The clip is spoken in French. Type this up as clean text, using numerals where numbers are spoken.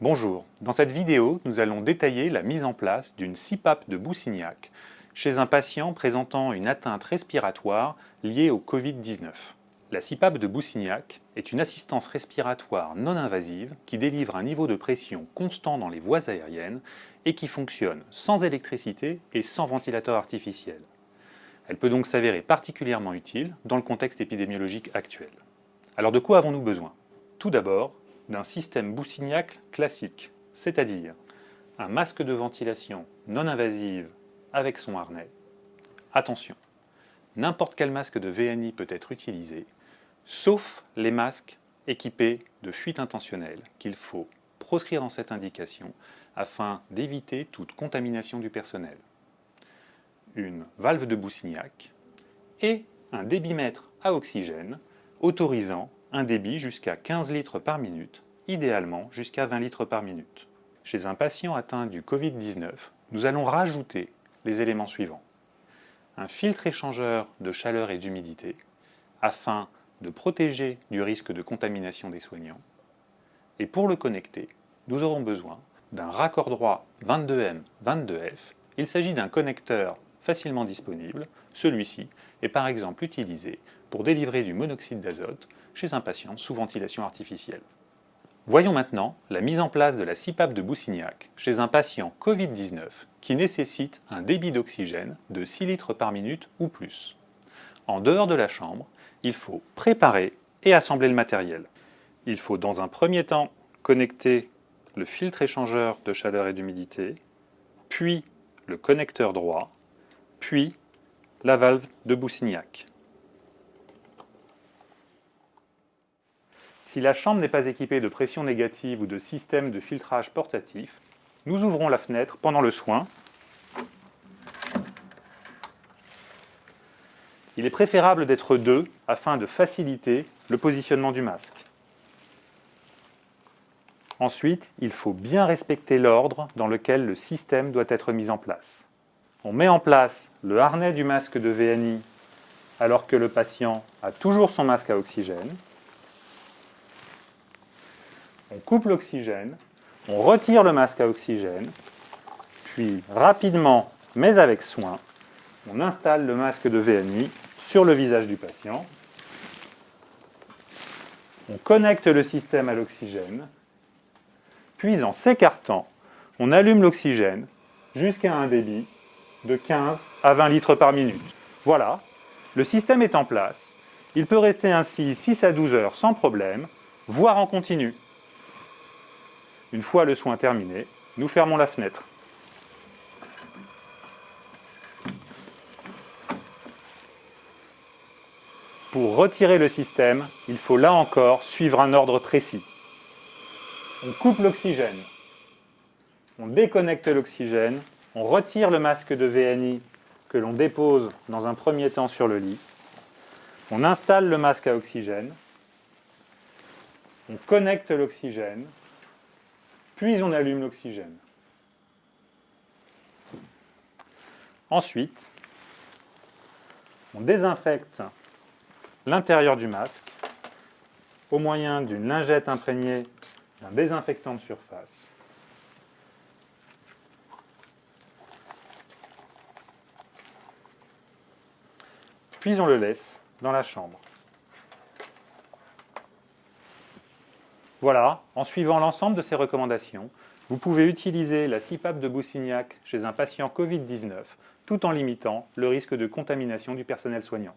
Bonjour, dans cette vidéo, nous allons détailler la mise en place d'une CPAP de Boussignac chez un patient présentant une atteinte respiratoire liée au Covid-19. La CPAP de Boussignac est une assistance respiratoire non invasive qui délivre un niveau de pression constant dans les voies aériennes et qui fonctionne sans électricité et sans ventilateur artificiel. Elle peut donc s'avérer particulièrement utile dans le contexte épidémiologique actuel. Alors de quoi avons-nous besoin? Tout d'abord, d'un système Boussignac classique, c'est-à-dire un masque de ventilation non invasive avec son harnais. Attention, n'importe quel masque de VNI peut être utilisé, sauf les masques équipés de fuite intentionnelle qu'il faut proscrire dans cette indication afin d'éviter toute contamination du personnel. Une valve de Boussignac et un débitmètre à oxygène autorisant un débit jusqu'à 15 litres par minute, idéalement jusqu'à 20 litres par minute. Chez un patient atteint du Covid-19, nous allons rajouter les éléments suivants. Un filtre échangeur de chaleur et d'humidité, afin de protéger du risque de contamination des soignants. Et pour le connecter, nous aurons besoin d'un raccord droit 22M-22F. Il s'agit d'un connecteur facilement disponible. Celui-ci est par exemple utilisé pour délivrer du monoxyde d'azote chez un patient sous ventilation artificielle. Voyons maintenant la mise en place de la CPAP de Boussignac chez un patient Covid-19 qui nécessite un débit d'oxygène de 6 litres par minute ou plus. En dehors de la chambre, il faut préparer et assembler le matériel. Il faut dans un premier temps connecter le filtre échangeur de chaleur et d'humidité, puis le connecteur droit, puis la valve de Boussignac. Si la chambre n'est pas équipée de pression négative ou de système de filtrage portatif, nous ouvrons la fenêtre pendant le soin. Il est préférable d'être deux afin de faciliter le positionnement du masque. Ensuite, il faut bien respecter l'ordre dans lequel le système doit être mis en place. On met en place le harnais du masque de VNI alors que le patient a toujours son masque à oxygène. On coupe l'oxygène, on retire le masque à oxygène, puis rapidement, mais avec soin, on installe le masque de VNI sur le visage du patient. On connecte le système à l'oxygène, puis en s'écartant, on allume l'oxygène jusqu'à un débit de 15 à 20 litres par minute. Voilà, le système est en place. Il peut rester ainsi 6 à 12 heures sans problème, voire en continu. Une fois le soin terminé, nous fermons la fenêtre. Pour retirer le système, il faut là encore suivre un ordre précis. On coupe l'oxygène, on déconnecte l'oxygène, on retire le masque de VNI que l'on dépose dans un premier temps sur le lit, on installe le masque à oxygène, on connecte l'oxygène, puis on allume l'oxygène. Ensuite, on désinfecte l'intérieur du masque au moyen d'une lingette imprégnée d'un désinfectant de surface. Puis on le laisse dans la chambre. Voilà, en suivant l'ensemble de ces recommandations, vous pouvez utiliser la CPAP de Boussignac chez un patient Covid-19 tout en limitant le risque de contamination du personnel soignant.